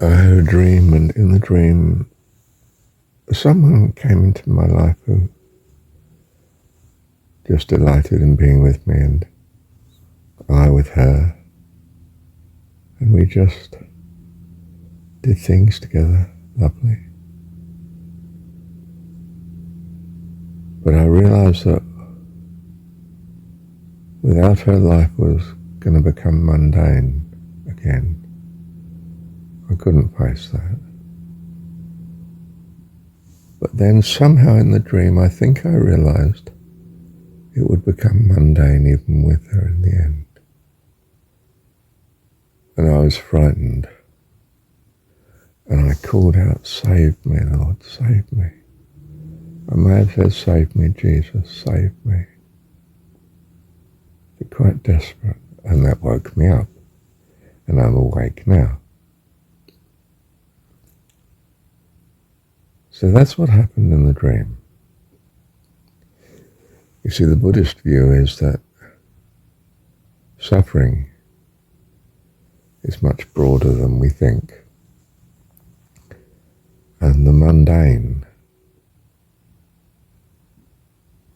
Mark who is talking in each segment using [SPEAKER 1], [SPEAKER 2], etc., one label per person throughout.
[SPEAKER 1] I had a dream, and in the dream, someone came into my life who just delighted in being with me, and I with her, and we just did things together, lovely. But I realized that without her, life was going to become mundane again. I couldn't face that. But then somehow in the dream, I think I realized it would become mundane even with her in the end. And I was frightened. And I called out, "Save me, Lord, save me." I may have said, "Save me, Jesus, save me." But quite desperate. And that woke me up. And I'm awake now. So that's what happened in the dream. You see, the Buddhist view is that suffering is much broader than we think. And the mundane,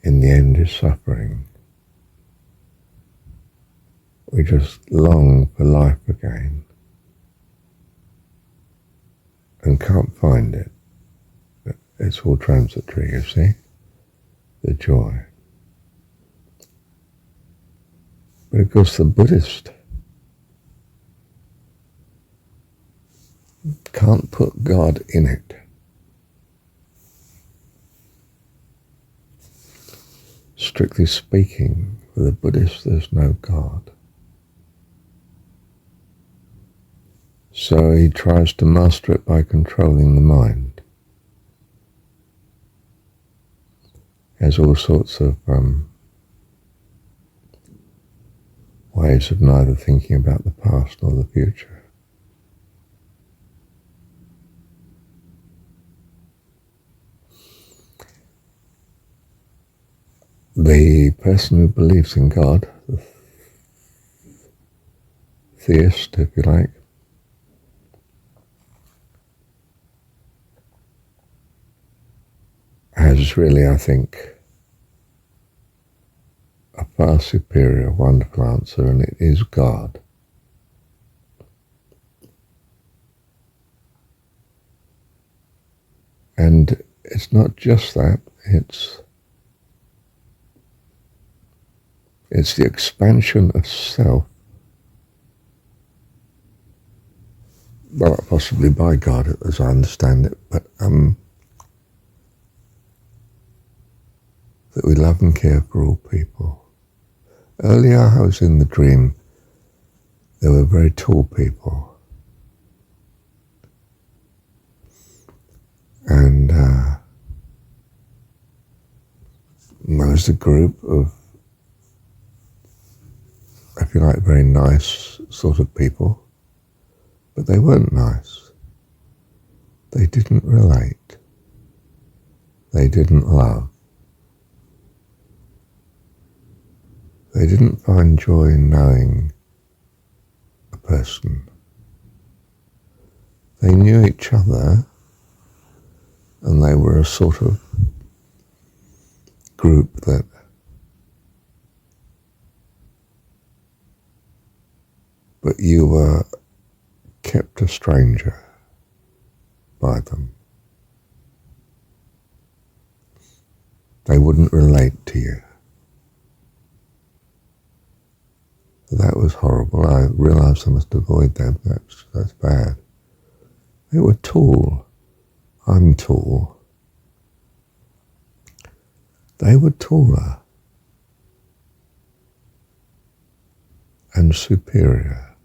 [SPEAKER 1] in the end, is suffering. We just long for life again and can't find it. It's all transitory, you see, the joy. But of course the Buddhist can't put God in it. Strictly speaking, for the Buddhist there's no God. So he tries to master it by controlling the mind. Has all sorts of ways of neither thinking about the past nor the future. The person who believes in God, the theist, if you like, has really, I think, a far superior, wonderful answer, and it is God. And it's not just that, it's the expansion of self, well, possibly by God, as I understand it, but that we love and care for all people. Earlier I was in the dream, there were very tall people. And there was a group of, if you like, very nice sort of people, but they weren't nice. They didn't relate. They didn't love. They didn't find joy in knowing a person. They knew each other, and they were a sort of group that but you were kept a stranger by them. They wouldn't relate to you. That was horrible. I realized I must avoid them. That's bad. They were tall. I'm tall. They were taller and superior.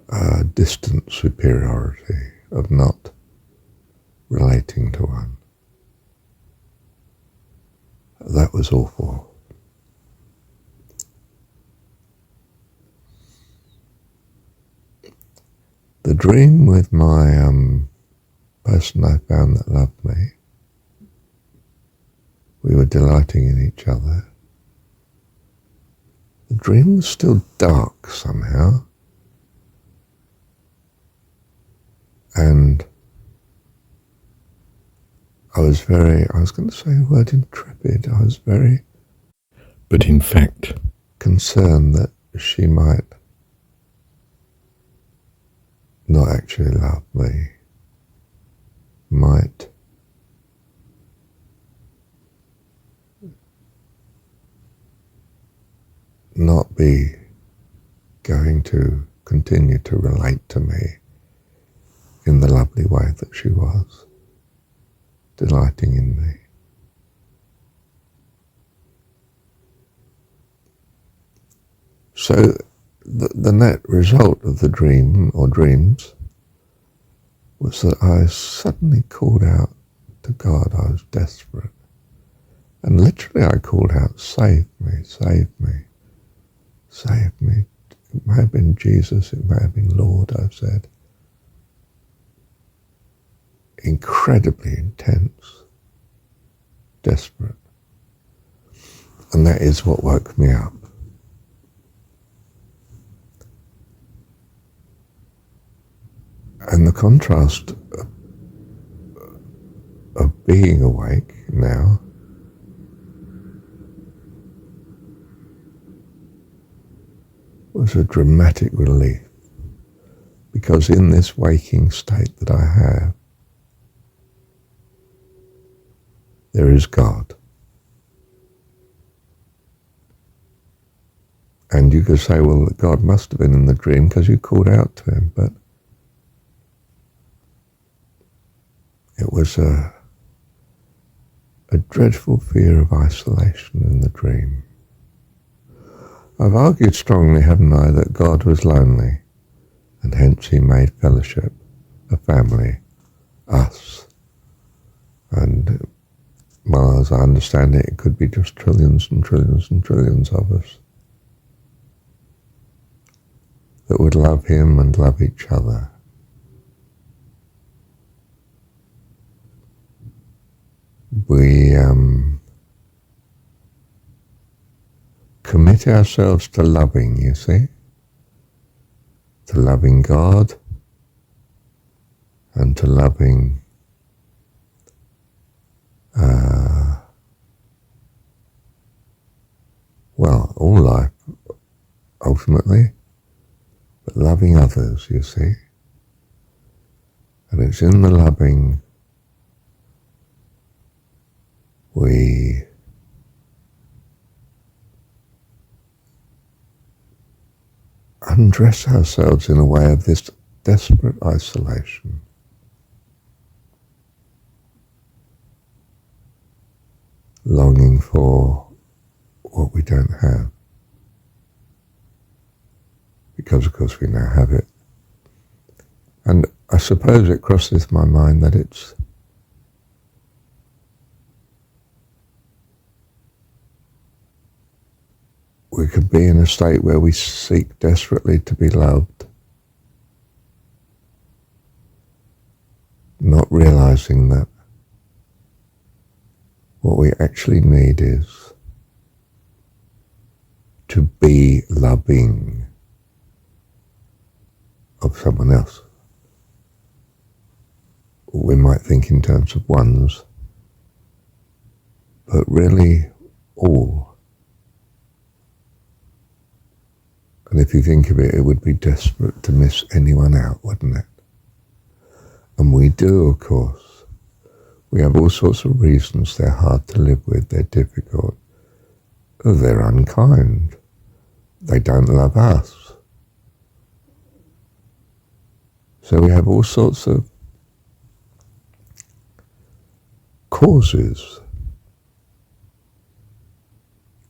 [SPEAKER 1] A distant superiority of not relating to one. That was awful. The dream with my person I found that loved me, we were delighting in each other. The dream was still dark somehow. And I was going to say the word intrepid, I was very, but in fact, concerned that she might not actually love me, might not be going to continue to relate to me in the lovely way that she was, delighting in me. So the net result of the dream or dreams was that I suddenly called out to God. I was desperate. And literally I called out, save me, save me, save me. It may have been Jesus, it may have been Lord, I said. Incredibly intense, desperate. And that is what woke me up. And the contrast of being awake now was a dramatic relief, because in this waking state that I have, there is God. And you could say, well, God must have been in the dream because you called out to him, but it was a dreadful fear of isolation in the dream. I've argued strongly, haven't I, that God was lonely, and hence he made fellowship, a family, us. And well, as I understand it, it could be just trillions and trillions and trillions of us that would love him and love each other. We commit ourselves to loving, you see, to loving God and to loving all life, ultimately, but loving others, you see. And it's in the loving we undress ourselves in a way of this desperate isolation. Longing for what we don't have, because of course we now have it. And I suppose it crosses my mind that we could be in a state where we seek desperately to be loved, not realizing that what we actually need is to be loving of someone else. We might think in terms of ones, but really all. And if you think of it, it would be desperate to miss anyone out, wouldn't it? And we do, of course. We have all sorts of reasons. They're hard to live with, they're difficult, they're unkind, they don't love us. So we have all sorts of causes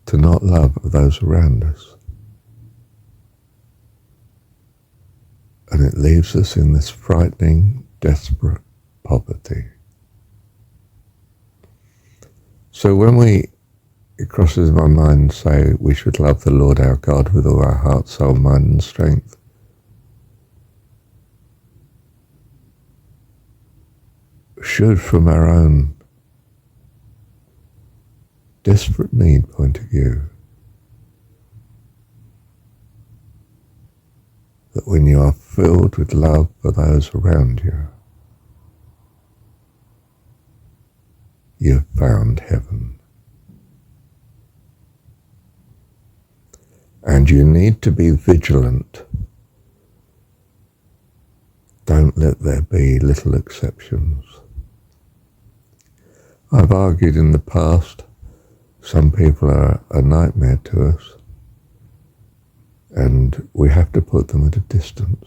[SPEAKER 1] to not love those around us. And it leaves us in this frightening, desperate poverty. So when it crosses my mind, say we should love the Lord our God with all our heart, soul, mind and strength, should, from our own desperate need point of view, that when you are filled with love for those around you, you've found heaven. And you need to be vigilant. Don't let there be little exceptions. I've argued in the past, some people are a nightmare to us, and we have to put them at a distance.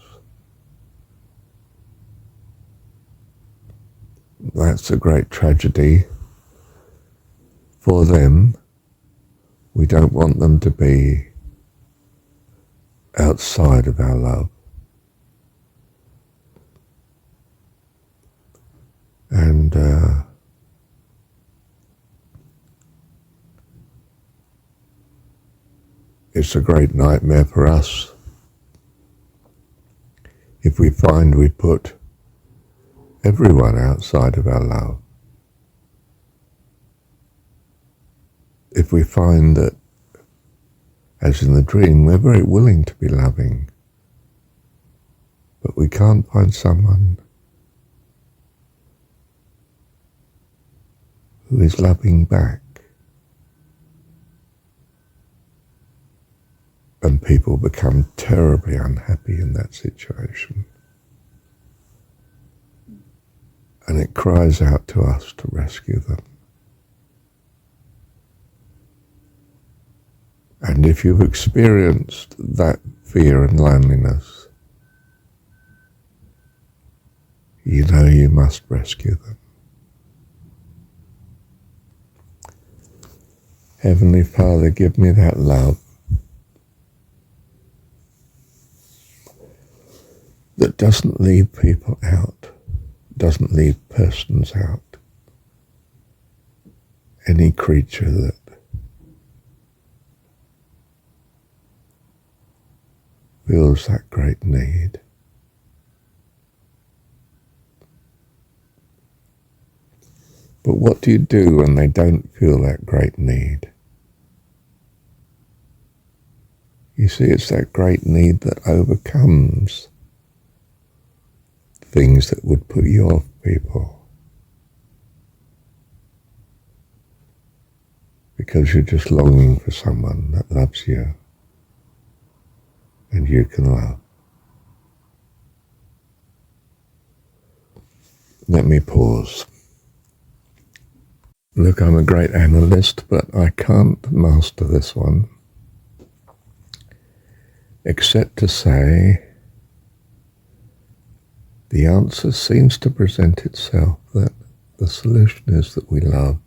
[SPEAKER 1] That's a great tragedy for them. We don't want them to be outside of our love. And it's a great nightmare for us if we find we put everyone outside of our love. If we find that, as in the dream, we're very willing to be loving, but we can't find someone who is loving back. And people become terribly unhappy in that situation. And it cries out to us to rescue them. And if you've experienced that fear and loneliness, you know you must rescue them. Heavenly Father, give me that love that doesn't leave people out, doesn't leave persons out, any creature that feels that great need. But what do you do when they don't feel that great need? You see, it's that great need that overcomes things that would put you off people. Because you're just longing for someone that loves you and you can love. Let me pause. Look, I'm a great analyst, but I can't master this one, except to say the answer seems to present itself, that the solution is that we love.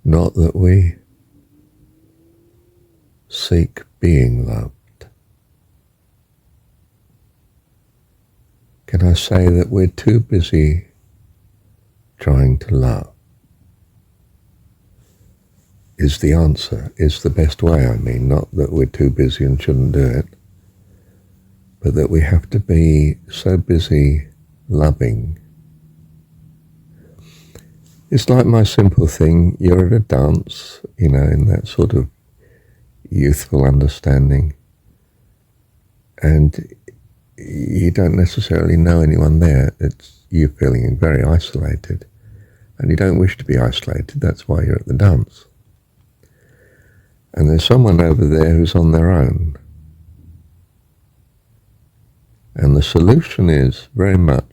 [SPEAKER 1] Not that we seek being loved. Can I say that we're too busy trying to love? Is the answer, is the best way, I mean, not that we're too busy and shouldn't do it, but that we have to be so busy loving. It's like my simple thing, you're at a dance, you know, in that sort of youthful understanding, and you don't necessarily know anyone there. It's you feeling very isolated, and you don't wish to be isolated. That's why you're at the dance. And there's someone over there who's on their own. And the solution is very much,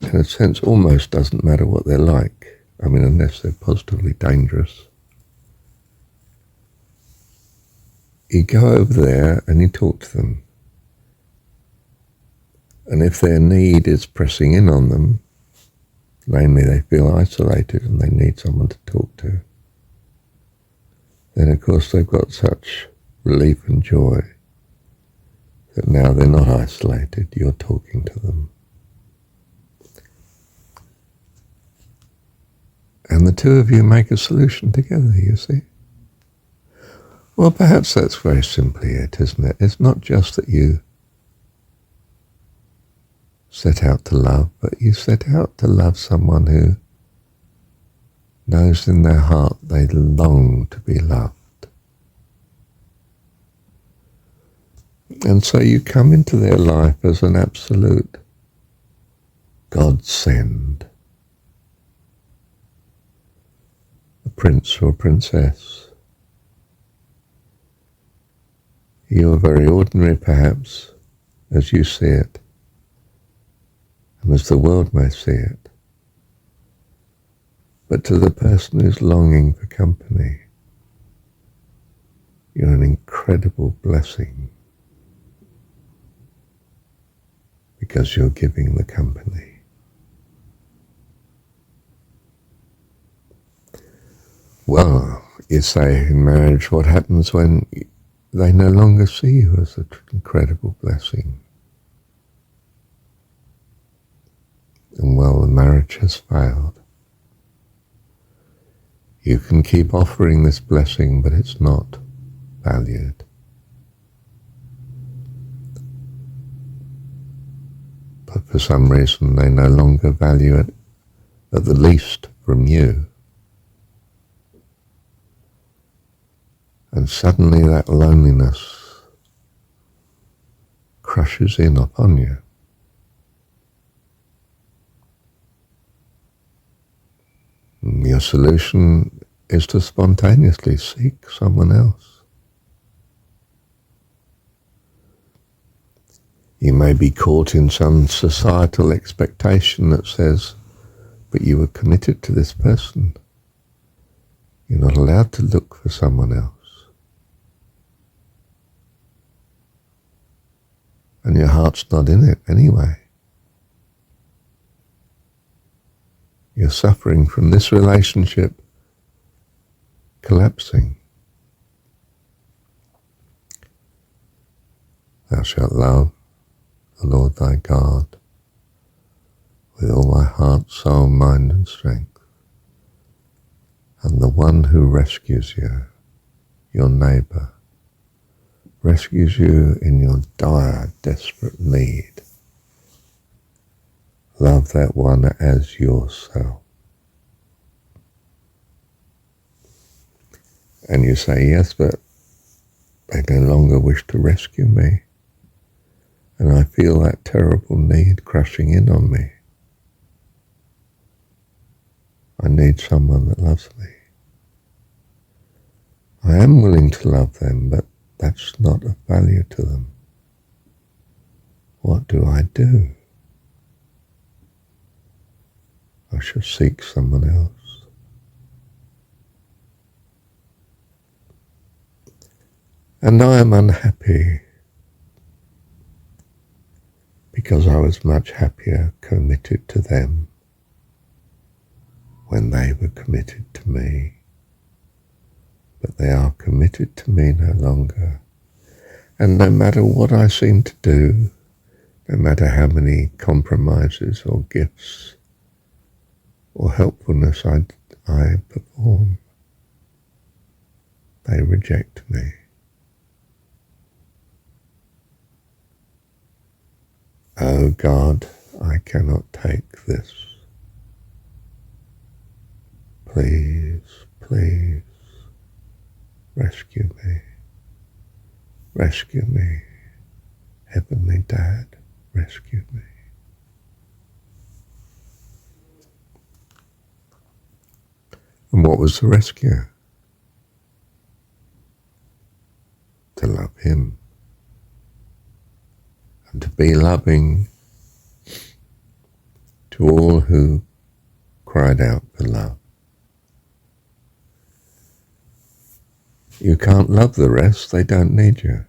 [SPEAKER 1] in a sense, almost doesn't matter what they're like. I mean, unless they're positively dangerous. You go over there and you talk to them. And if their need is pressing in on them, namely they feel isolated and they need someone to talk to, then of course they've got such relief and joy that now they're not isolated, you're talking to them. And the two of you make a solution together, you see. Well, perhaps that's very simply it, isn't it? It's not just that you set out to love, but you set out to love someone who knows in their heart they long to be loved. And so you come into their life as an absolute godsend, a prince or princess. You are very ordinary, perhaps, as you see it, and as the world may see it. But to the person who's longing for company, you're an incredible blessing, because you're giving the company. Well, you say in marriage, what happens when they no longer see you as an incredible blessing? And well, the marriage has failed. You can keep offering this blessing, but it's not valued. But for some reason they no longer value it, at the least from you. And suddenly that loneliness crushes in upon you. And your solution is to spontaneously seek someone else. You may be caught in some societal expectation that says, but you were committed to this person. You're not allowed to look for someone else. And your heart's not in it anyway. You're suffering from this relationship collapsing. Thou shalt love the Lord thy God with all thy heart, soul, mind and strength. And the one who rescues you, your neighbour, rescues you in your dire, desperate need. Love that one as yourself. And you say, yes, but they no longer wish to rescue me. And I feel that terrible need crushing in on me. I need someone that loves me. I am willing to love them, but that's not of value to them. What do I do? I shall seek someone else. And I am unhappy because I was much happier committed to them when they were committed to me. But they are committed to me no longer. And no matter what I seem to do, no matter how many compromises or gifts or helpfulness I perform, they reject me. Oh God, I cannot take this. Please, please, rescue me. Rescue me. Heavenly Dad, rescue me. And what was the rescue? To love him. And to be loving to all who cried out for love. You can't love the rest, they don't need you.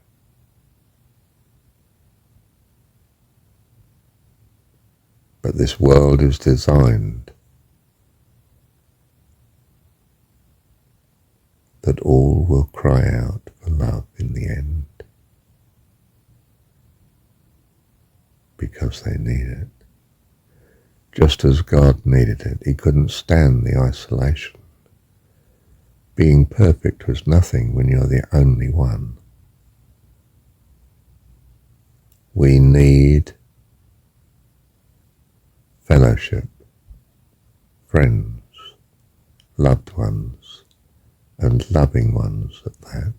[SPEAKER 1] But this world is designed that all will cry out for love in the end, because they need it. Just as God needed it. He couldn't stand the isolation. Being perfect was nothing when you're the only one. We need fellowship, friends, loved ones, and loving ones at that.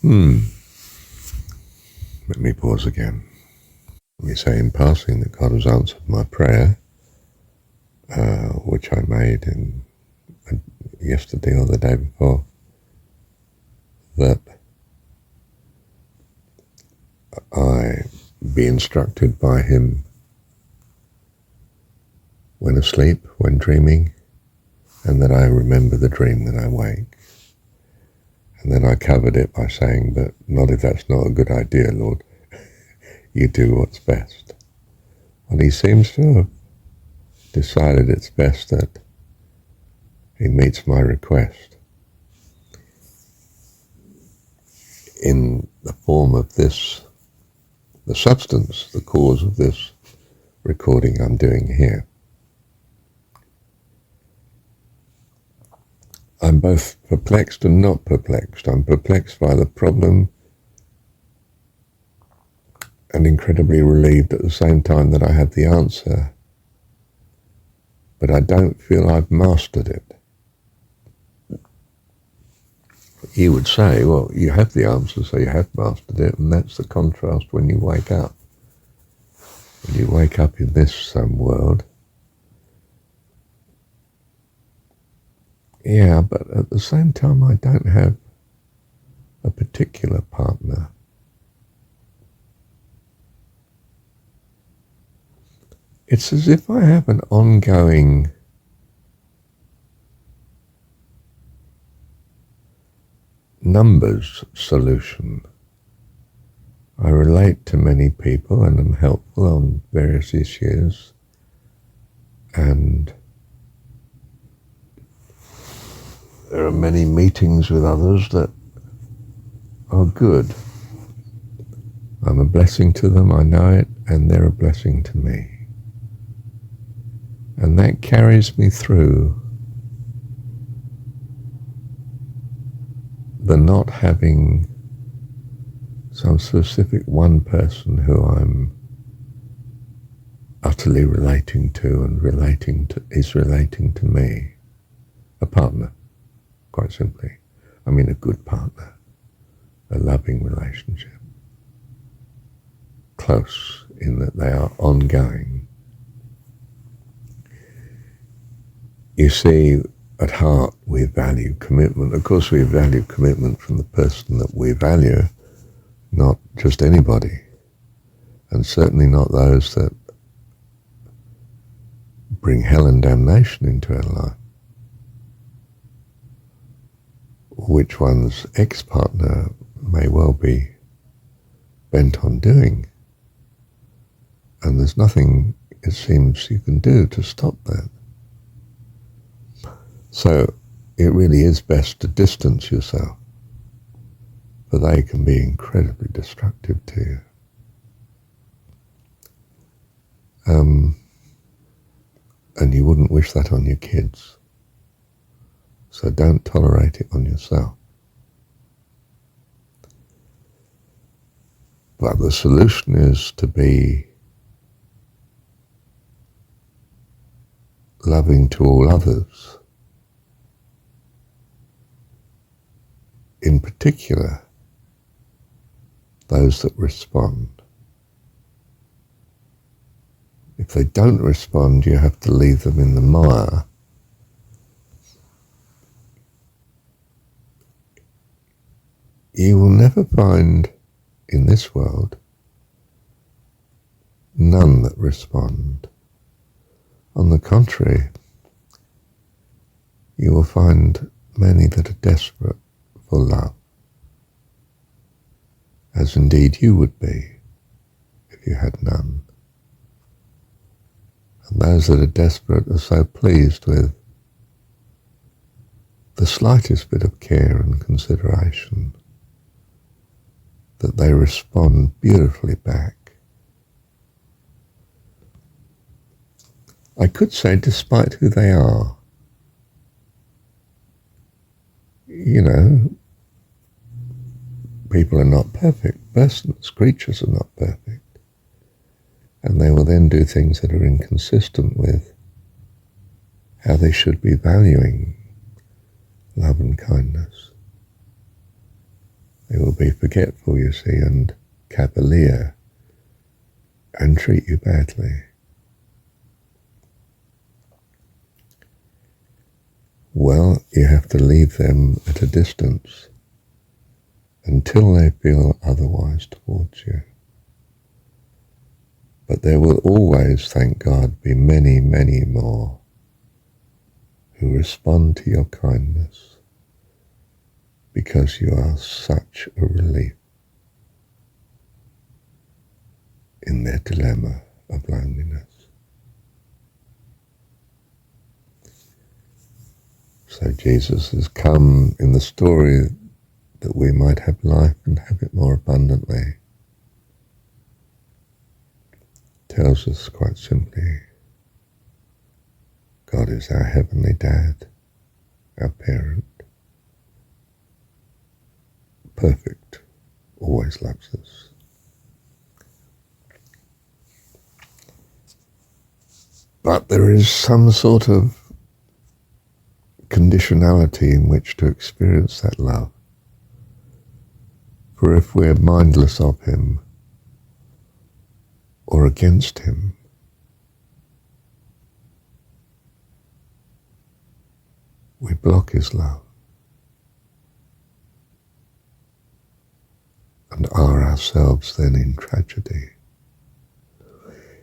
[SPEAKER 1] Let me pause again. Let me say in passing that God has answered my prayer, which I made yesterday or the day before, that I be instructed by him when asleep, when dreaming, and that I remember the dream when I wake. And then I covered it by saying, but not if that's not a good idea, Lord. You do what's best. Well, he seems to have decided it's best that he meets my request in the form of this, the substance, the cause of this recording I'm doing here. I'm both perplexed and not perplexed. I'm perplexed by the problem and incredibly relieved at the same time that I have the answer, but I don't feel I've mastered it. You would say, well, you have the answer, so you have mastered it, and that's the contrast when you wake up. When you wake up in this world, yeah, but at the same time I don't have a particular partner. It's as if I have an ongoing numbers solution. I relate to many people and am helpful on various issues, and there are many meetings with others that are good. I'm a blessing to them, I know it, and they're a blessing to me. And that carries me through the not having some specific one person who I'm utterly relating to and is relating to me. A partner, quite simply. I mean a good partner, a loving relationship. Close in that they are ongoing. You see, at heart we value commitment. Of course we value commitment from the person that we value, not just anybody, and certainly not those that bring hell and damnation into our life. Which one's ex-partner may well be bent on doing, and there's nothing, it seems, you can do to stop that. So it really is best to distance yourself, for they can be incredibly destructive to you. And you wouldn't wish that on your kids. So don't tolerate it on yourself. But the solution is to be loving to all others. In particular, those that respond. If they don't respond, you have to leave them in the mire. You will never find in this world none that respond. On the contrary, you will find many that are desperate for love, as indeed you would be if you had none. And those that are desperate are so pleased with the slightest bit of care and consideration that they respond beautifully back. I could say despite who they are. You know, people are not perfect. Persons, creatures are not perfect. And they will then do things that are inconsistent with how they should be valuing love and kindness. They will be forgetful, you see, and cavalier, and treat you badly. Well, you have to leave them at a distance until they feel otherwise towards you. But there will always, thank God, be many, many more who respond to your kindness because you are such a relief in their dilemma of loneliness. So Jesus has come in the story that we might have life and have it more abundantly. Tells us quite simply, God is our heavenly dad, our parent, perfect, always loves us. But there is some sort of conditionality in which to experience that love. For if we're mindless of him or against him, we block his love and are ourselves then in tragedy.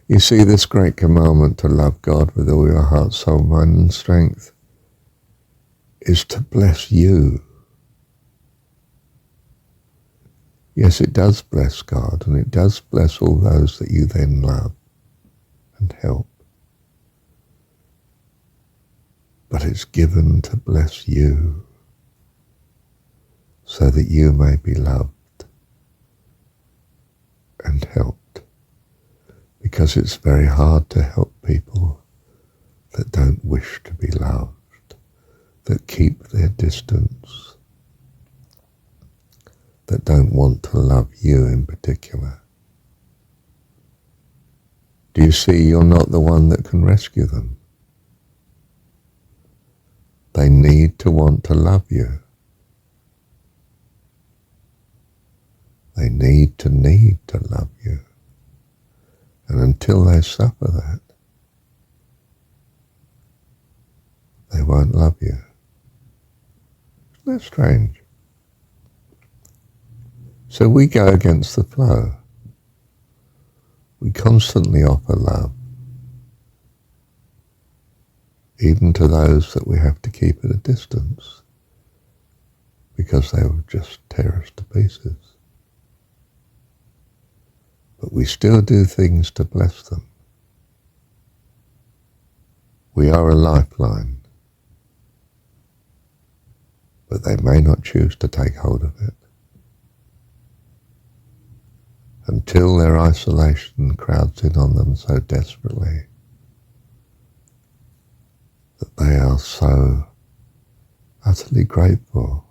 [SPEAKER 1] You see, this great commandment to love God with all your heart, soul, mind and strength is to bless you. Yes, it does bless God, and it does bless all those that you then love and help. But it's given to bless you so that you may be loved and helped. Because it's very hard to help people that don't wish to be loved, that keep their distance, that don't want to love you in particular. Do you see you're not the one that can rescue them? They need to want to love you. They need to love you. And until they suffer that, they won't love you. Isn't that strange? So we go against the flow. We constantly offer love, even to those that we have to keep at a distance, because they will just tear us to pieces. But we still do things to bless them. We are a lifeline, but they may not choose to take hold of it until their isolation crowds in on them so desperately that they are so utterly grateful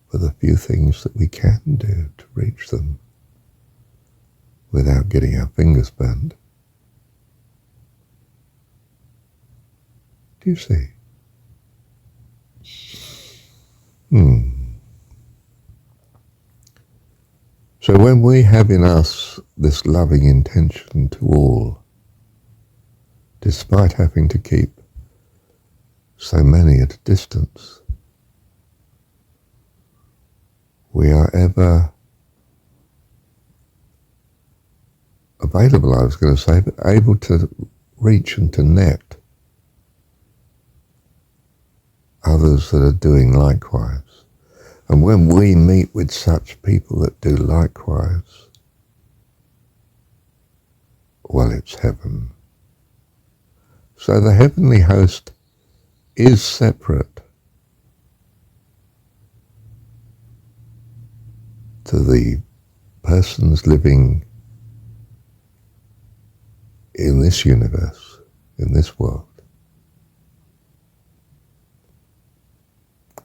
[SPEAKER 1] for the few things that we can do to reach them without getting our fingers burnt. Do you see? So when we have in us this loving intention to all, despite having to keep so many at a distance, we are ever available, I was going to say, but able to reach and to net others that are doing likewise. And when we meet with such people that do likewise, well, it's heaven. So the heavenly host is separate to the persons living in this universe, in this world,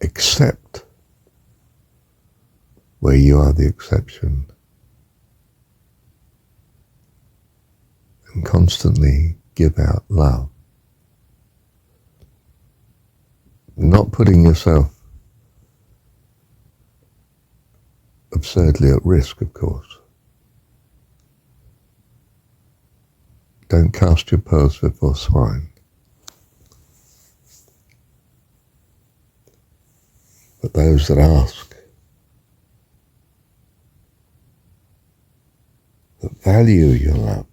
[SPEAKER 1] except where you are the exception, and constantly give out love, not putting yourself absurdly at risk, of course. Don't cast your pearls before swine. But those that ask, that value your love,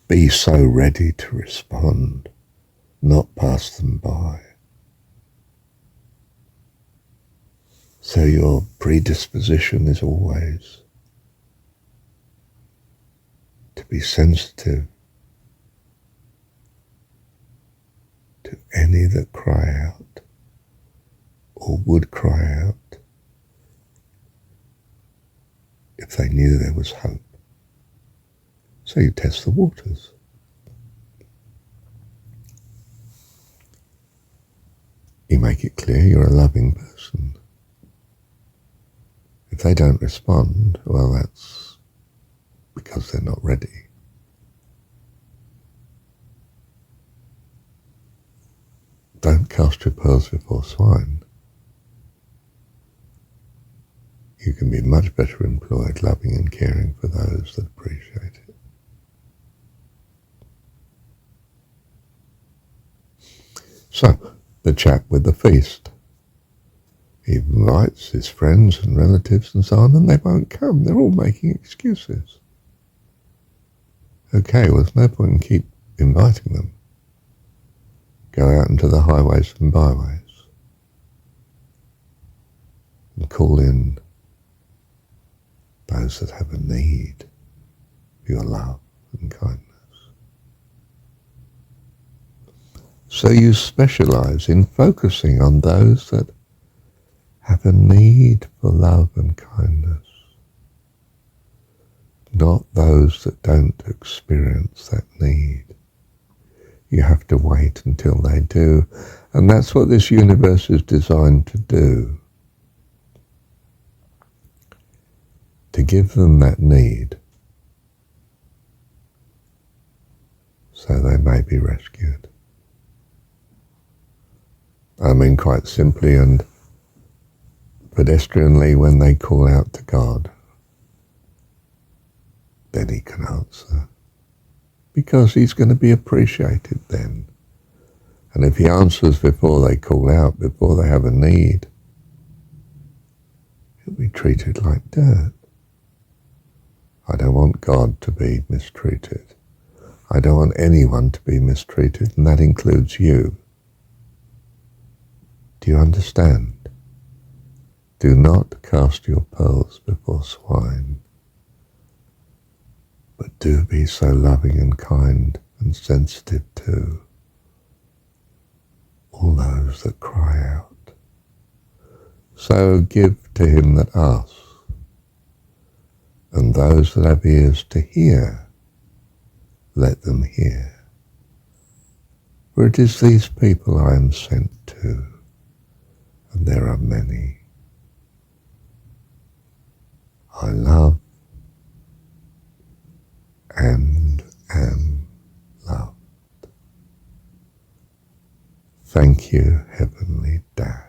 [SPEAKER 1] be so ready to respond, not pass them by. So your predisposition is always to be sensitive to any that cry out or would cry out if they knew there was hope. So you test the waters. You make it clear you're a loving person. If they don't respond, well, that's because they're not ready. Don't cast your pearls before swine. You can be much better employed loving and caring for those that appreciate it. So, the chap with the feast. He invites his friends and relatives and so on, and they won't come. They're all making excuses. Okay, well, there's no point in keep inviting them. Go out into the highways and byways and call in those that have a need for your love and kindness. So you specialize in focusing on those that have a need for love and kindness, not those that don't experience that need. You have to wait until they do, and that's what this universe is designed to do. To give them that need so they may be rescued. I mean, quite simply and pedestrianly, when they call out to God, then he can answer, because he's going to be appreciated then. And if he answers before they call out, before they have a need, he'll be treated like dirt. I don't want God to be mistreated. I don't want anyone to be mistreated, and that includes you. Do you understand? Do not cast your pearls before swine, but do be so loving and kind and sensitive to all those that cry out. So give to him that asks, and those that have ears to hear, let them hear. For it is these people I am sent to, and there are many. I love and am loved. Thank you, Heavenly Dad.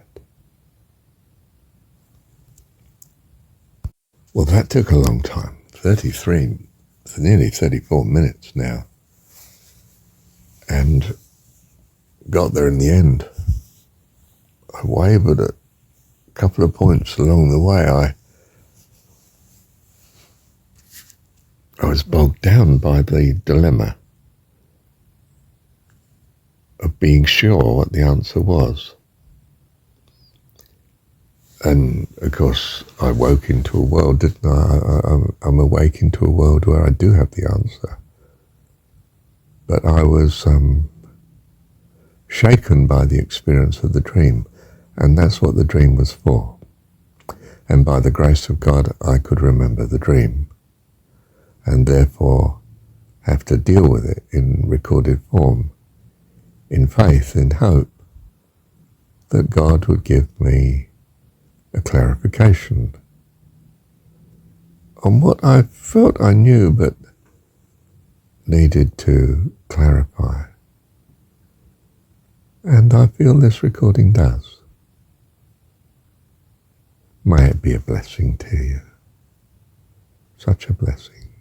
[SPEAKER 1] Well, that took a long time, 33, nearly 34 minutes now, and got there in the end. I wavered at a couple of points along the way. I was bogged down by the dilemma of being sure what the answer was. And, of course, I woke into a world, didn't I? I'm awake into a world where I do have the answer. But I was shaken by the experience of the dream, and that's what the dream was for. And by the grace of God, I could remember the dream, and therefore have to deal with it in recorded form, in faith, in hope that God would give me a clarification on what I felt I knew but needed to clarify. And I feel this recording does. May it be a blessing to you. Such a blessing.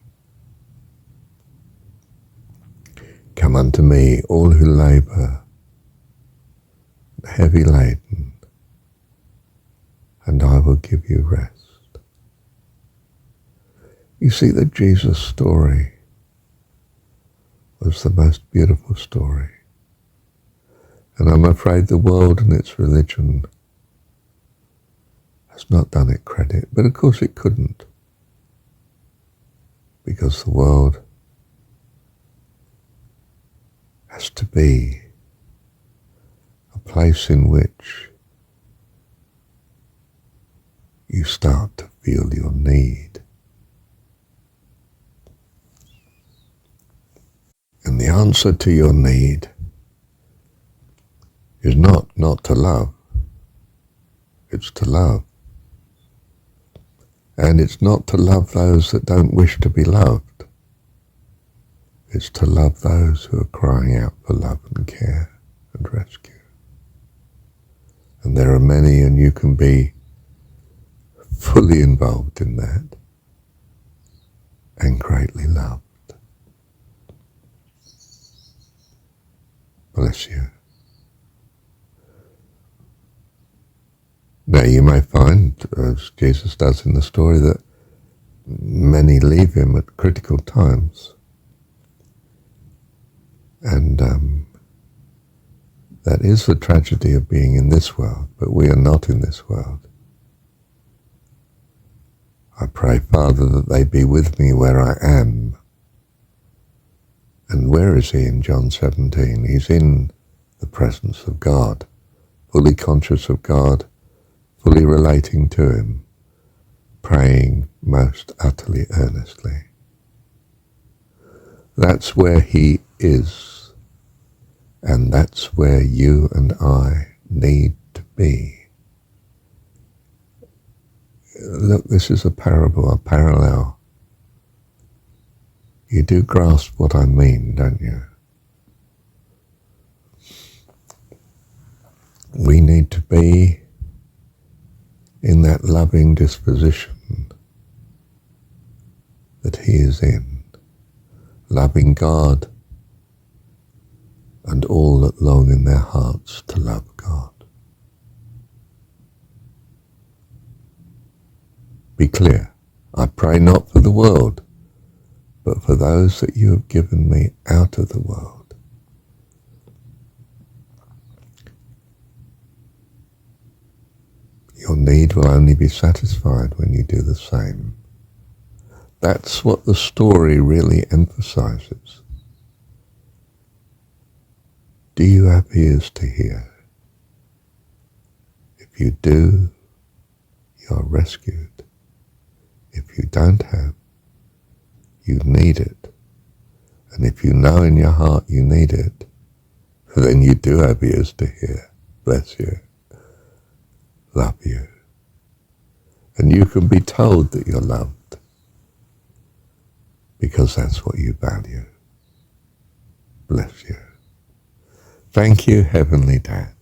[SPEAKER 1] Come unto me, all who labour, heavy laden, and I will give you rest. You see, the Jesus story was the most beautiful story. And I'm afraid the world and its religion has not done it credit. But of course it couldn't. Because the world has to be a place in which you start to feel your need. And the answer to your need is not to love. It's to love. And it's not to love those that don't wish to be loved. It's to love those who are crying out for love and care and rescue. And there are many, and you can be fully involved in that and greatly loved. Bless you. Now you may find, as Jesus does in the story, that many leave him at critical times. And that is the tragedy of being in this world, but we are not in this world. I pray, Father, that they be with me where I am. And where is he in John 17? He's in the presence of God, fully conscious of God, fully relating to him, praying most utterly earnestly. That's where he is, and that's where you and I need to be. Look, this is a parable, a parallel. You do grasp what I mean, don't you? We need to be in that loving disposition that he is in, loving God and all that long in their hearts to love God. Be clear, I pray not for the world, but for those that you have given me out of the world. Your need will only be satisfied when you do the same. That's what the story really emphasizes. Do you have ears to hear? If you do, you are rescued. If you don't have, you need it. And if you know in your heart you need it, then you do have ears to hear. Bless you. Love you. And you can be told that you're loved because that's what you value. Bless you. Thank you, Heavenly Dad.